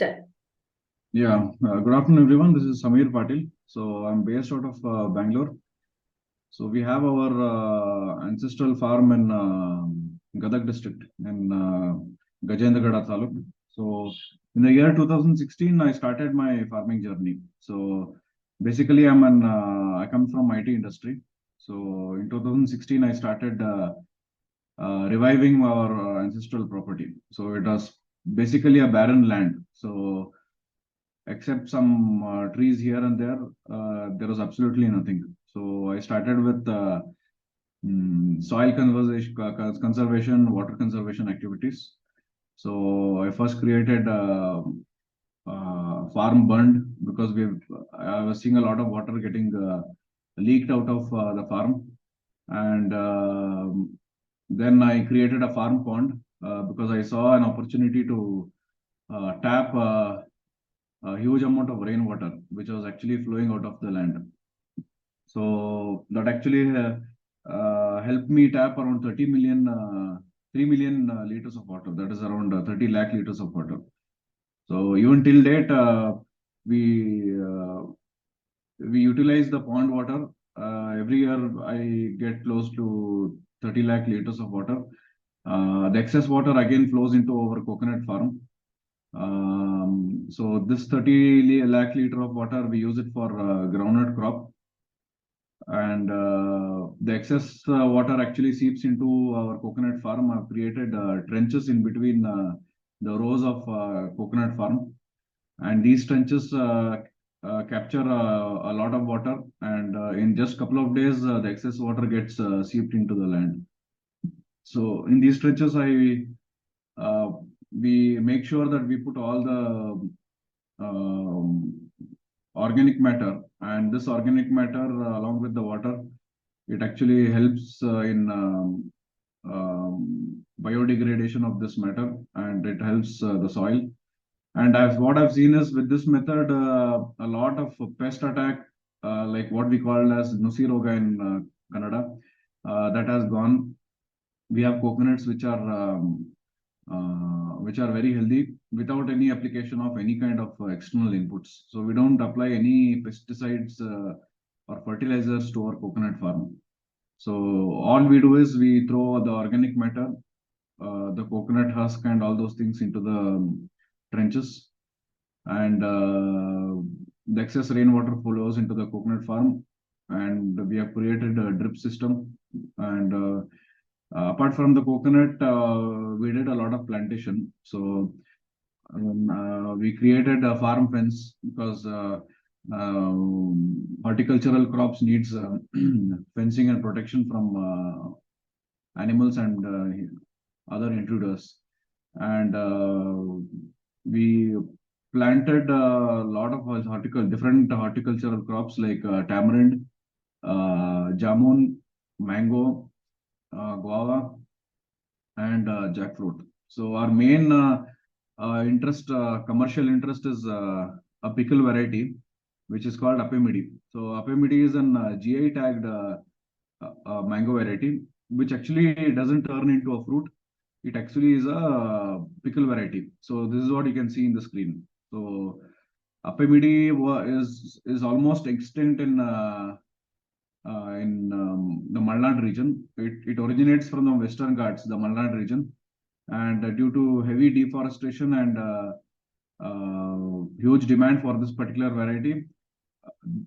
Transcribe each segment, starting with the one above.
start. Yeah, good afternoon, everyone. This is Samir Patil. So I'm based out of Bangalore. So we have our ancestral farm in Gadag district in Gajendragada Taluk. So in the year 2016, I started my farming journey. So basically, I come from IT industry. So in 2016, I started reviving our ancestral property. So it was basically a barren land. So except some trees here and there was absolutely nothing. So I started with soil conservation, water conservation activities. So I first created farm bund because I was seeing a lot of water getting leaked out of the farm, and then I created a farm pond because I saw an opportunity to tap a huge amount of rainwater, which was actually flowing out of the land. So that actually helped me tap around 3 million liters of water. That is around 30 lakh liters of water. So even till date, we uh, we utilize the pond water. Every year, I get close to 30 lakh liters of water. The excess water again flows into our coconut farm. So this 30 lakh liter of water, we use it for groundnut crop, and the excess water actually seeps into our coconut farm. I've created trenches in between the rows of coconut farm, and these trenches capture a lot of water, and in just couple of days, the excess water gets seeped into the land. So in these trenches, uh, we make sure that we put all the organic matter, and this organic matter along with the water, it actually helps in biodegradation of this matter, and it helps the soil. And as what I've seen is with this method, a lot of pest attack, like what we call as Nusi Roga in Kannada, that has gone. We have coconuts which are very healthy without any application of any kind of external inputs. So we don't apply any pesticides or fertilizers to our coconut farm. So all we do is we throw the organic matter, the coconut husk, and all those things into the trenches, and the excess rainwater flows into the coconut farm. And we have created a drip system, and apart from the coconut, we did a lot of plantation. So we created a farm fence because horticultural crops needs fencing and protection from animals and other intruders. And we planted a lot of different horticultural crops like tamarind, jamun, mango, guava, and jackfruit. So our main commercial interest is a pickle variety, which is called apimidi. So apimidi is an GI tagged mango variety, which actually doesn't turn into a fruit. It actually is a pickle variety. So this is what you can see in the screen. So apimidi is almost extinct in the Malnad region. It originates from the Western Ghats, the Malnad region, and due to heavy deforestation and huge demand for this particular variety,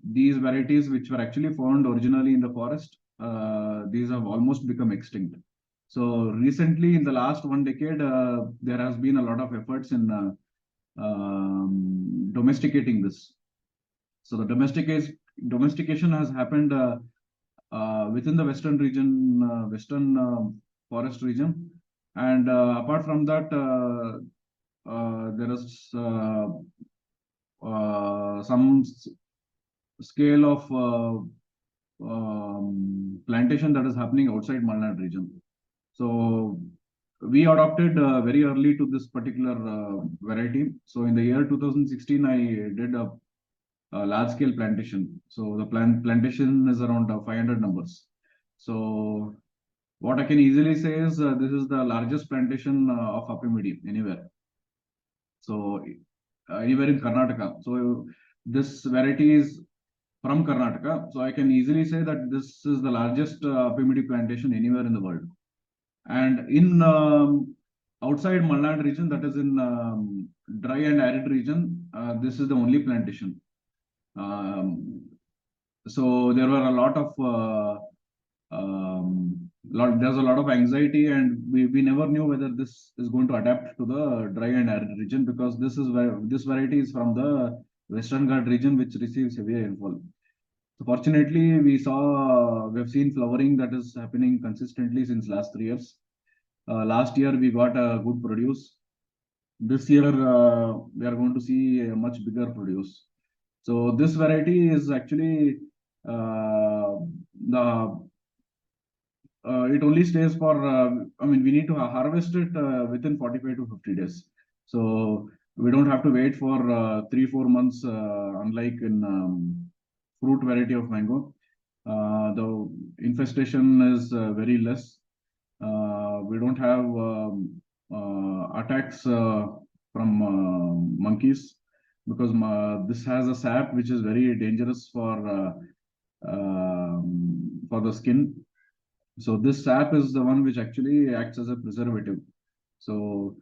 these varieties which were actually found originally in the forest, these have almost become extinct. So recently, in the last 1 decade, there has been a lot of efforts in domesticating this. So the domestication has happened within the western region, western forest region, and apart from that, there is some scale of plantation that is happening outside Malnad region. So we adopted very early to this particular variety. So in the year 2016, I did a large scale plantation. So the plantation is around 500 numbers. So what I can easily say is this is the largest plantation of apimidi anywhere. So anywhere in Karnataka. So this variety is from Karnataka. So I can easily say that this is the largest apimidi plantation anywhere in the world. And in outside Malnad region, that is in dry and arid region, this is the only plantation. Um, so there were a lot of there's a lot of anxiety, and we never knew whether this is going to adapt to the dry and arid region, because this is where this variety is from the Western Ghat region, which receives heavy rainfall. So fortunately, we have seen flowering that is happening consistently since last 3 years. Last year we got a good produce. This year we are going to see a much bigger produce. So this variety is actually the it only stays for I mean, we need to harvest it within 45 to 50 days. So we don't have to wait for 3 4 months, unlike in fruit variety of mango. The infestation is very less. We don't have attacks from monkeys, because this has a sap which is very dangerous for the skin. So this sap is the one which actually acts as a preservative. So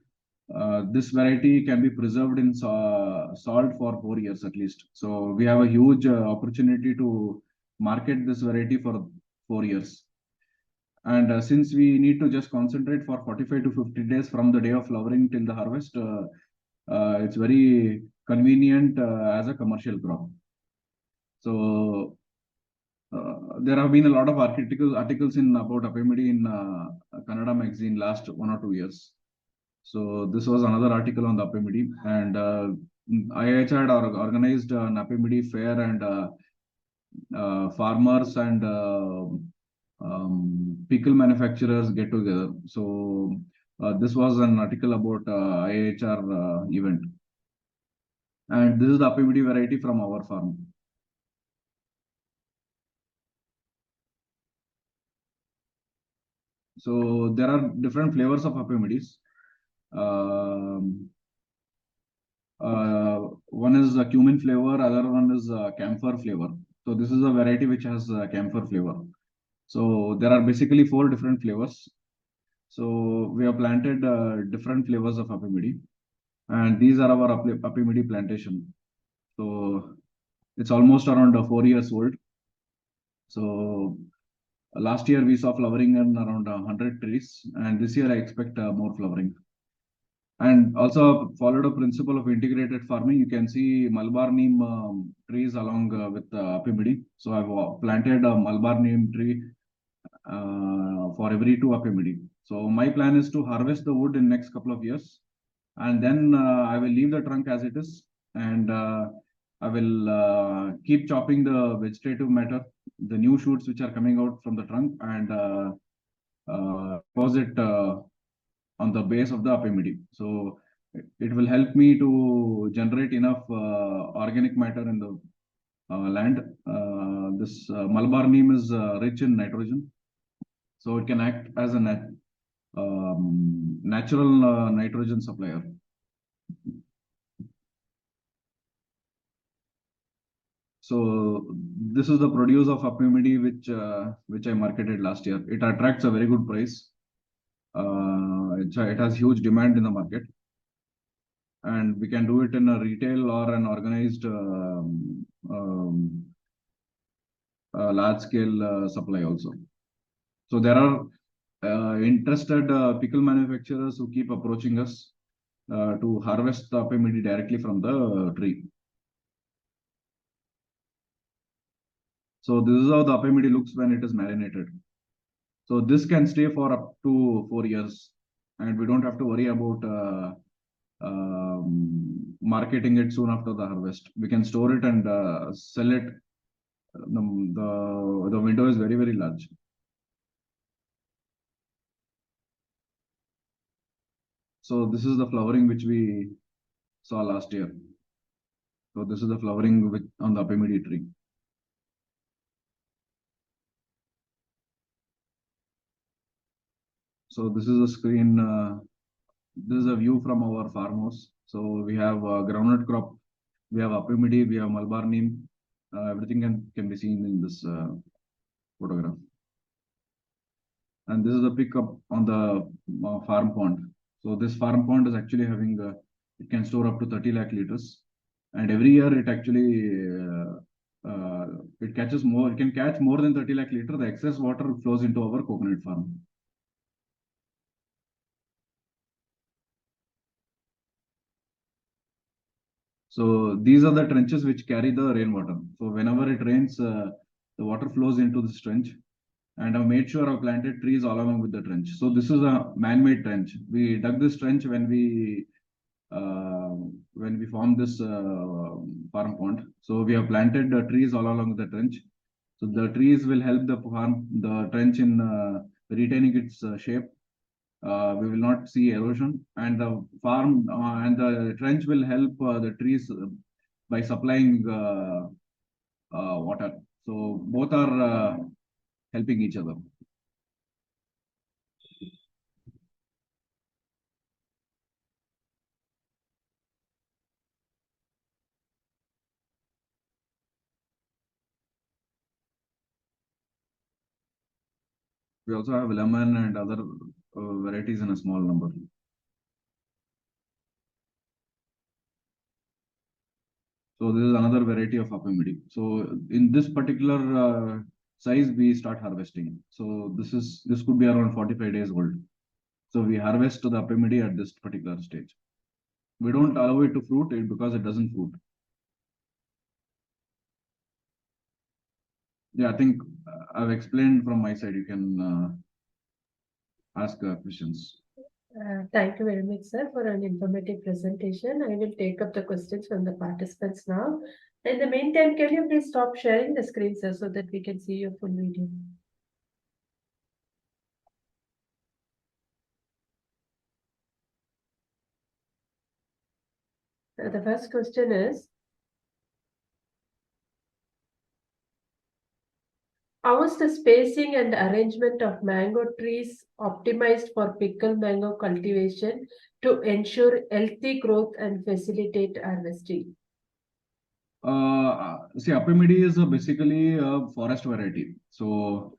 this variety can be preserved in salt for 4 years at least. So we have a huge opportunity to market this variety for 4 years. And since we need to just concentrate for 45 to 50 days from the day of flowering till the harvest, it's very convenient as a commercial crop. So there have been a lot of articles in about apimidi in Kannada magazine last 1 or 2 years. So this was another article on the apimidi, and IIH had organized an apimidi fair, and farmers and pickle manufacturers get together. So this was an article about IIHR event, and this is the apimidi variety from our farm. So there are different flavors of apimidis. Um, one is a cumin flavor, other one is camphor flavor. So this is a variety which has camphor flavor. So there are basically four different flavors. So we have planted different flavors of apimidi, and these are our apimidi plantation. So it's almost around 4 years old. So last year we saw flowering in around 100 trees, and this year I expect more flowering. And also followed a principle of integrated farming. You can see Malabar neem trees along with apimidi. So I've planted a Malabar neem tree for every two apimidi. So my plan is to harvest the wood in next couple of years, and then I will leave the trunk as it is, and I will keep chopping the vegetative matter, the new shoots which are coming out from the trunk, and deposit on the base of the apimidi. So it will help me to generate enough organic matter in the land. This Malabar neem is rich in nitrogen, so it can act as a natural nitrogen supplier. So this is the produce of apimidi which I marketed last year. It attracts a very good price. It has huge demand in the market, and we can do it in a retail or an organized large scale supply also. So there are interested pickle manufacturers who keep approaching us to harvest the apimidi directly from the tree. So this is how the apimidi looks when it is marinated. So this can stay for up to 4 years, and we don't have to worry about marketing it soon after the harvest. We can store it and sell it. The window is very, very large. So this is the flowering which we saw last year. So this is the flowering on the apimidi tree. So this is a screen. This is a view from our farmhouse. So we have groundnut crop, we have apimidi, we have Malabar neem. Everything can be seen in this photograph. And this is a pickup on the farm pond. So this farm pond is actually having, it can store up to 30 lakh liters. And every year it actually, it catches more, it can catch more than 30 lakh liter. The excess water flows into our coconut farm. So these are the trenches which carry the rainwater. So whenever it rains, the water flows into this trench. And I've made sure I've planted trees all along with the trench. So this is a man-made trench. We dug this trench when we formed this farm pond. So we have planted trees all along the trench. So the trees will help the trench in retaining its shape. We will not see erosion, and the farm and the trench will help the trees by supplying water. So both are helping each other. We also have lemon and other varieties in a small number. So this is another variety of apimidi. So in this particular size, we start harvesting. So this could be around 45 days old. So we harvest the apimidi at this particular stage. We don't allow it to fruit because it doesn't fruit. Yeah, I think I've explained from my side. You can ask questions. Thank you very much, sir, for an informative presentation. I will take up the questions from the participants now. In the meantime, can you please stop sharing the screen, sir, so that we can see your full video? The first question is, how is the spacing and arrangement of mango trees optimized for pickle mango cultivation to ensure healthy growth and facilitate harvesting? See, apimidi is basically a forest variety. So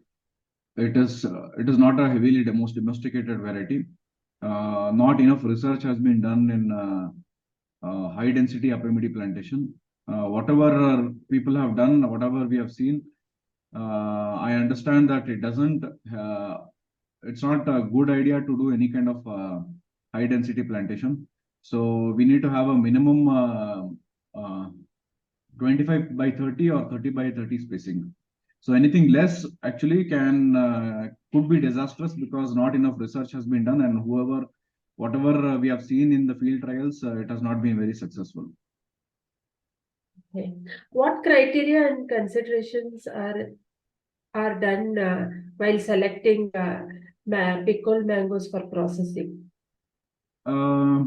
it is not a heavily domesticated variety. Not enough research has been done in high density apimidi plantation. Whatever people have done, whatever we have seen, I understand that it's not a good idea to do any kind of high density plantation. So we need to have a minimum 25 by 30 or 30 by 30 spacing. So anything less actually could be disastrous because not enough research has been done, and whatever we have seen in the field trials, it has not been very successful. Okay. What criteria and considerations are done while selecting pickled mangoes for processing? Uh,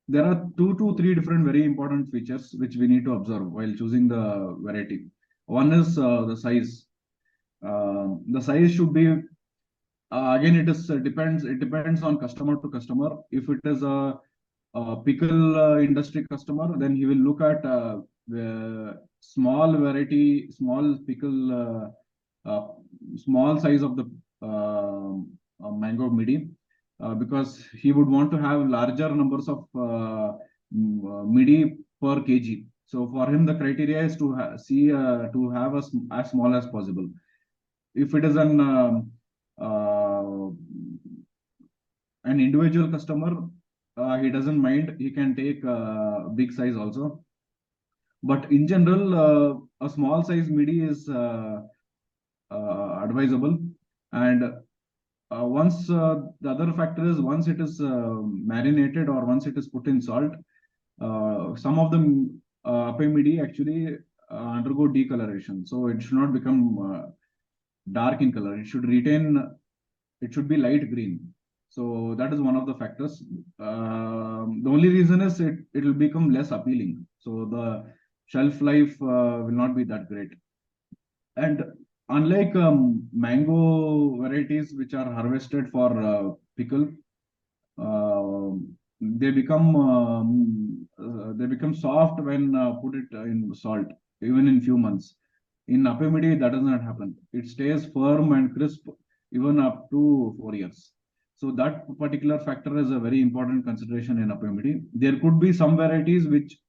there are 2 to 3 different very important features which we need to observe while choosing the variety. One is the size. The size should be again it depends on customer to customer. If it is a pickle industry customer, then he will look at the small variety, small pickle, small size of the mango midi, because he would want to have larger numbers of midi per kg. So for him, the criteria is to have as small as possible. If it is uh, an individual customer, he doesn't mind. He can take big size also. But in general, a small size midi is advisable. And the other factor is once it is marinated or once it is put in salt, some of the apimidi actually undergo decoloration. So it should not become dark in color. It should be light green. So that is one of the factors. The only reason is it will become less appealing. So the shelf life will not be that great. And unlike mango varieties which are harvested for pickle, uh, they become soft when put it in salt, even in few months. In apimidi, that does not happen. It stays firm and crisp even up to 4 years. So that particular factor is a very important consideration in apimidi. There could be some varieties which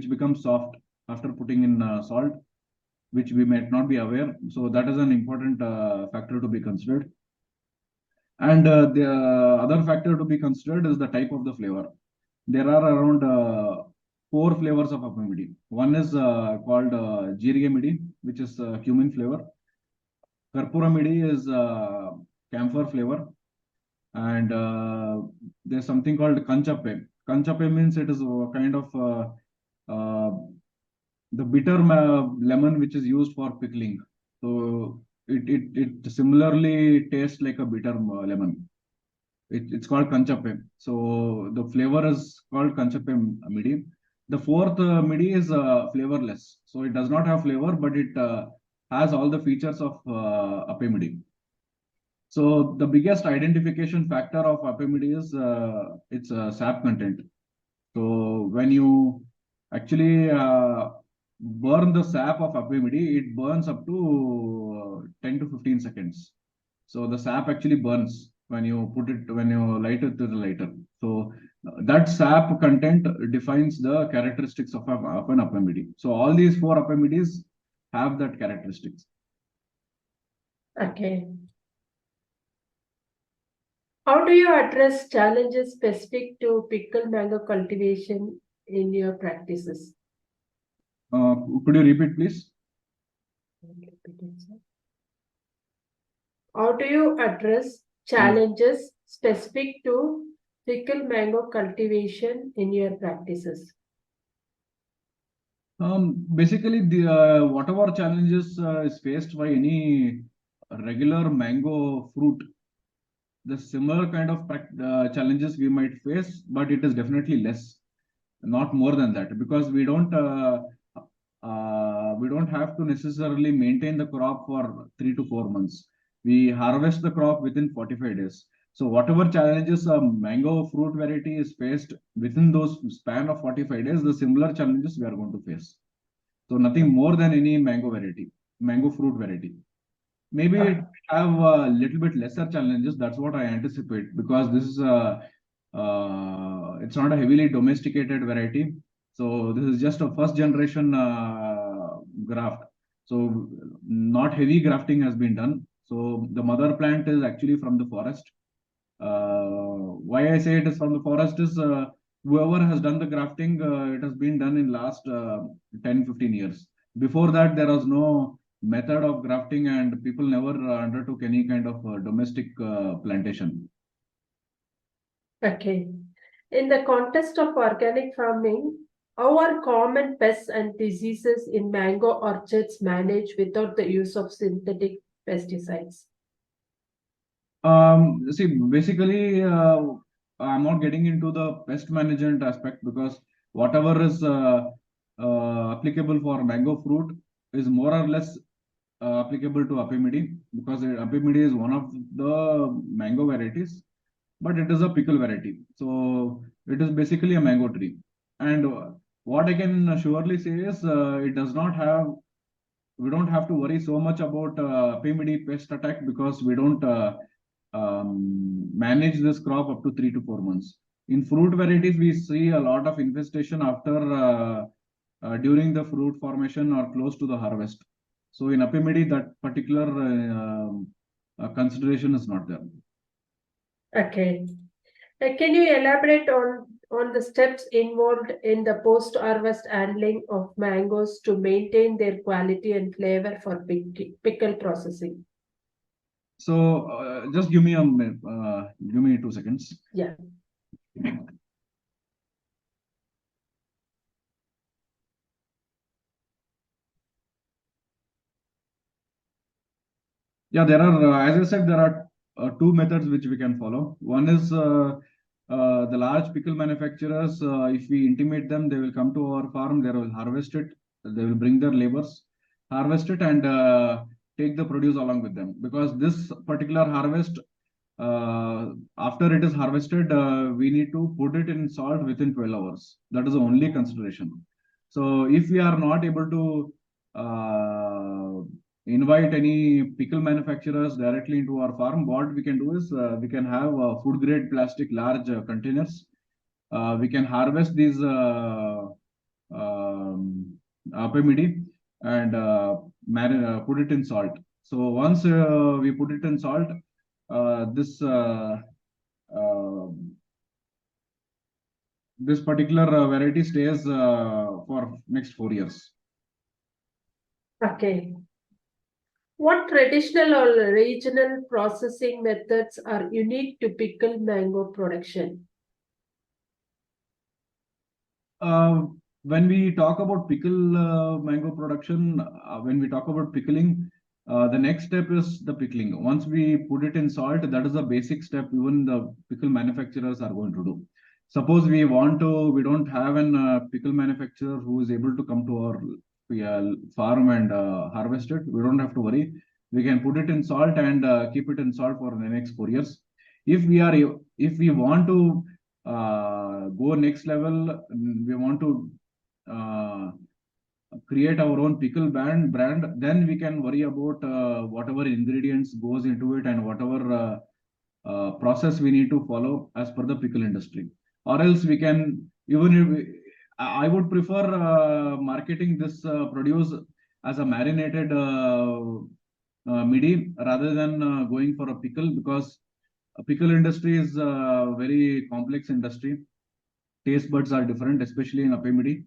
become soft after putting in salt, which we might not be aware. So that is an important factor to be considered. And the other factor to be considered is the type of the flavor. There are around 4 flavors of apimidi. One is called Jirige midi, which is cumin flavor. Karpura midi is camphor flavor. And there's something called Kanchape. Kanchape means it is a kind of uh, the bitter lemon which is used for pickling. So it similarly tastes like a bitter lemon. It's called Kanchape. So the flavor is called Kanchape midi. The fourth midi is flavorless. So it does not have flavor, but it has all the features of ape midi. So the biggest identification factor of apimidi is its sap content. So when you actually burn the sap of apimidi, it burns up to 10 to 15 seconds. So the sap actually burns when you light it to the lighter. So that sap content defines the characteristics of an apimidi. So all these 4 apimidis have that characteristics. Okay. How do you address challenges specific to pickle mango cultivation in your practices? Could you repeat, please? How do you address challenges specific to pickle mango cultivation in your practices? Basically, the whatever challenges is faced by any regular mango fruit, the similar kind of challenges we might face, but it is definitely less, not more than that, because we don't have to necessarily maintain the crop for 3 to 4 months. We harvest the crop within 45 days. So whatever challenges a mango fruit variety is faced within those span of 45 days, the similar challenges we are going to face. So nothing more than any mango fruit variety. Maybe it have a little bit lesser challenges. That's what I anticipate, because this is it's not a heavily domesticated variety. So this is just a first generation graft. So not heavy grafting has been done. So the mother plant is actually from the forest. Why I say it is from the forest is whoever has done the grafting, it has been done in last 10-15 years. Before that, there was no method of grafting, and people never undertook any kind of domestic plantation. Okay. In the context of organic farming, how are common pests and diseases in mango orchards managed without the use of synthetic pesticides? See, basically, I'm not getting into the pest management aspect, because whatever is applicable for mango fruit is more or less applicable to apimidi, because apimidi is one of the mango varieties, but it is a pickle variety. So it is basically a mango tree. And what I can surely say is it does not have, we don't have to worry so much about apimidi pest attack, because we don't manage this crop up to 3 to 4 months. In fruit varieties, we see a lot of infestation after during the fruit formation or close to the harvest. So in apimidi, that particular consideration is not there. Okay. Can you elaborate on the steps involved in the post-harvest handling of mangoes to maintain their quality and flavor for pickle processing? So just give me 2 seconds. Yeah. Yeah, there are, as I said, there are 2 methods which we can follow. One is the large pickle manufacturers. If we intimate them, they will come to our farm, they will harvest it, they will bring their laborers, harvest it, and take the produce along with them. Because this particular harvest after it is harvested, we need to put it in salt within 12 hours. That is the only consideration. So if we are not able to invite any pickle manufacturers directly into our farm, what we can do is we can have food grade plastic large containers. We can harvest these apimidi and put it in salt. So once we put it in salt, this uh, this particular variety stays for next 4 years. Okay. What traditional or regional processing methods are unique to pickle mango production? Uh, when we talk about pickle mango production, when we talk about pickling, the next step is the pickling. Once we put it in salt, that is the basic step even the pickle manufacturers are going to do. Suppose we don't have an pickle manufacturer who is able to come to our farm and harvest it. We don't have to worry. We can put it in salt and keep it in salt for the next 4 years. If we want to go next level, we want to uh, create our own pickle brand, then we can worry about whatever ingredients goes into it and whatever process we need to follow as per the pickle industry. Or else we can even if I would prefer marketing this produce as a marinated midi rather than going for a pickle, because a pickle industry is a very complex industry. Taste buds are different, especially in apimidi.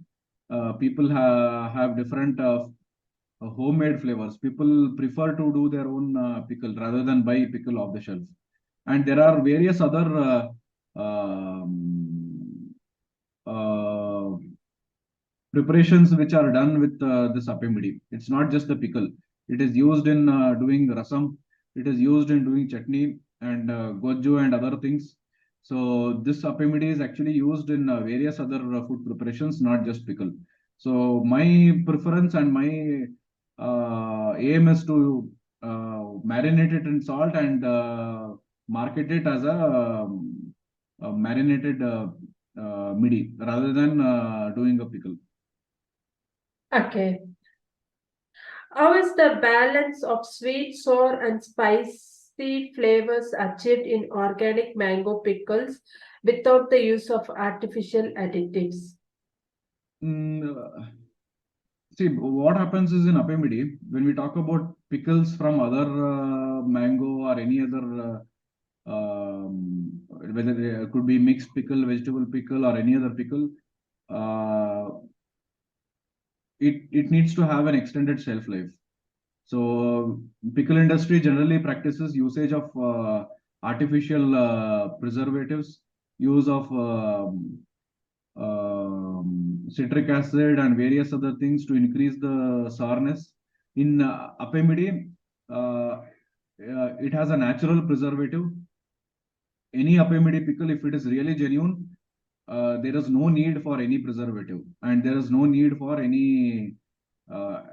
People have different homemade flavors. People prefer to do their own pickle rather than buy pickle off the shelf. And there are various other uh, preparations which are done with this apimidi. It's not just the pickle. It is used in doing rasam. It is used in doing chutney and goju and other things. So this apimidi is actually used in various other food preparations, not just pickle. So my preference and my aim is to marinate it in salt and market it as a marinated midi rather than doing a pickle. Okay. How is the balance of sweet, sour, and spicy flavors achieved in organic mango pickles without the use of artificial additives? Mm, See, what happens is in apimidi, when we talk about pickles from other mango or any other, whether it could be mixed pickle, vegetable pickle, or any other pickle, uh, it needs to have an extended shelf life. So, pickle industry generally practices usage of artificial preservatives, use of citric acid and various other things to increase the sourness. In apimidi, it has a natural preservative. Any apimidi pickle, if it is really genuine, there is no need for any preservative and there is no need for any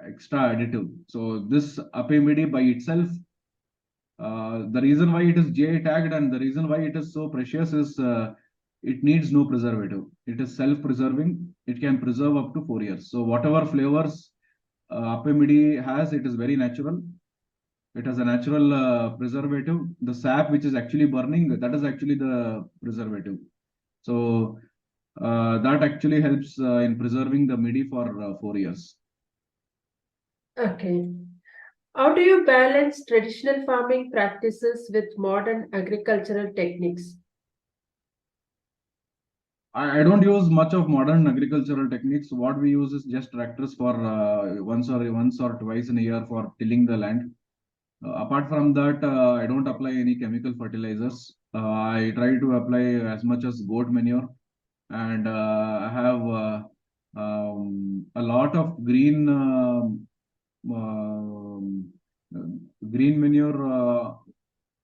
extra additive. So this apimidi by itself, the reason why it is GI tagged and the reason why it is so precious is it needs no preservative. It is self-preserving. It can preserve up to 4 years. So whatever flavors apimidi has, it is very natural. It has a natural preservative. The sap which is actually burning, that is actually the preservative. So that actually helps in preserving the midi for 4 years. Okay. How do you balance traditional farming practices with modern agricultural techniques? I don't use much of modern agricultural techniques. What we use is just tractors for once or twice in a year for tilling the land. Apart from that, I don't apply any chemical fertilizers. I try to apply as much as goat manure, and I have a lot of green manure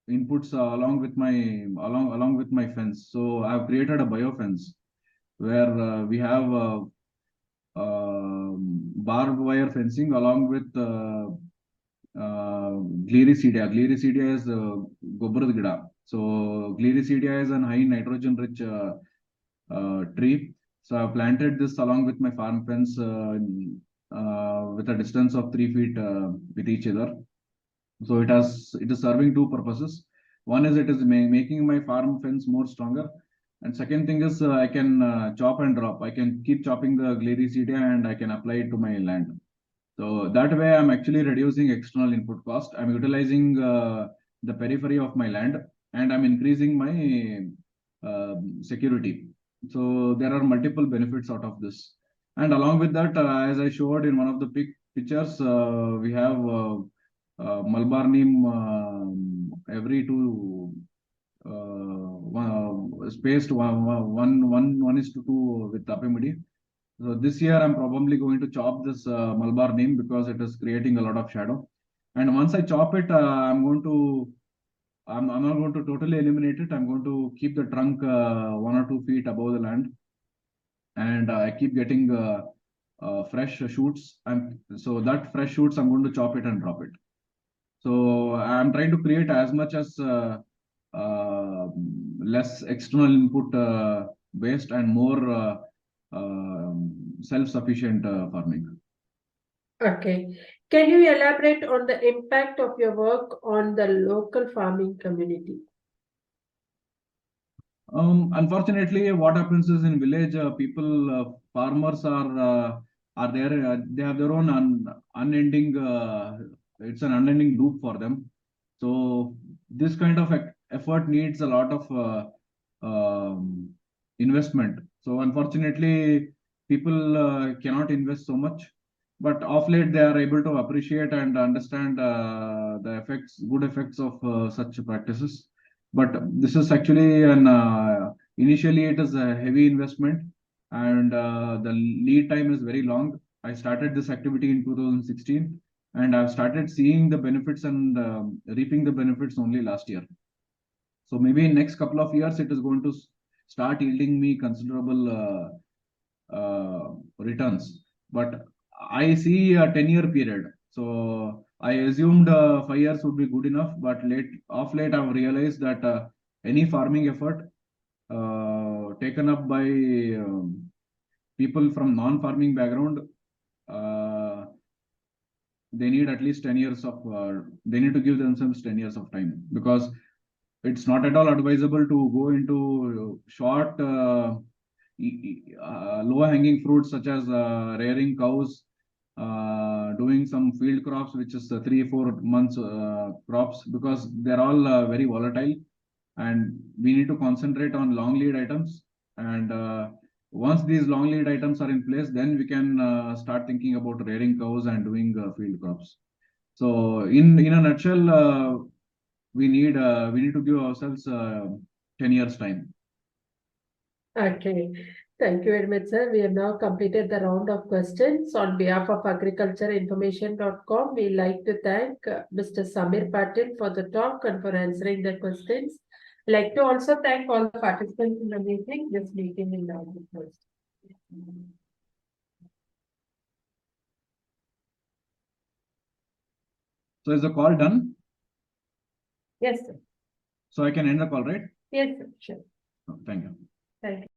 inputs along with my fence. So I've created a bio fence where we have barbed wire fencing along with uh, gliricidia. Gliricidia is gobarad gida. So Gliricidia is an high nitrogen rich tree. So I planted this along with my farm fence with a distance of 3 feet with each other. So it is serving two purposes. One is it is making my farm fence more stronger, and second thing is I can chop and drop. I can keep chopping the Gliricidia and I can apply it to my land. So that way I'm actually reducing external input cost. I'm utilizing the periphery of my land and I'm increasing my security. So there are multiple benefits out of this. And along with that, as I showed in one of the pictures, we have Malabar neem every two spaced one is to two with apimidi. So this year I'm probably going to chop this Malabar neem because it is creating a lot of shadow. And once I chop it, I'm not going to totally eliminate it. I'm going to keep the trunk 1 or 2 feet above the land, and I keep getting fresh shoots. So that fresh shoots, I'm going to chop it and drop it. So I'm trying to create as much as uh, less external input based and more self-sufficient farming. Okay. Can you elaborate on the impact of your work on the local farming community? Unfortunately, what happens is in village, farmers are there. They have their own unending. It's an unending loop for them. So this kind of effort needs a lot of investment. So unfortunately, people cannot invest so much. But of late, they are able to appreciate and understand the good effects of such practices. But this is actually initially it is a heavy investment, and the lead time is very long. I started this activity in 2016, and I've started seeing the benefits and reaping the benefits only last year. So maybe in next couple of years, it is going to start yielding me considerable returns. But I see a 10-year period. So I assumed 5 years would be good enough, but late I've realized that any farming effort taken up by people from non-farming background, uh, they need at least 10 years of, they need to give themselves 10 years of time, because it's not at all advisable to go into short, low-hanging fruits such as rearing cows, doing some field crops, which is 3 4 months crops, because they're all very volatile, and we need to concentrate on long lead items. And once these long lead items are in place, then we can start thinking about rearing cows and doing field crops. So in a nutshell, we need to give ourselves 10 years time. Okay. Thank you very much, sir. We have now completed the round of questions. On behalf of agricultureinformation.com, we like to thank Mr. Samir Patil for the talk and for answering the questions. I'd like to also thank all the participants in the meeting. This meeting is now closed. So is the call done? Yes, sir. So I can end the call, right? Yes, sir. Sure. Thank you. Thank you.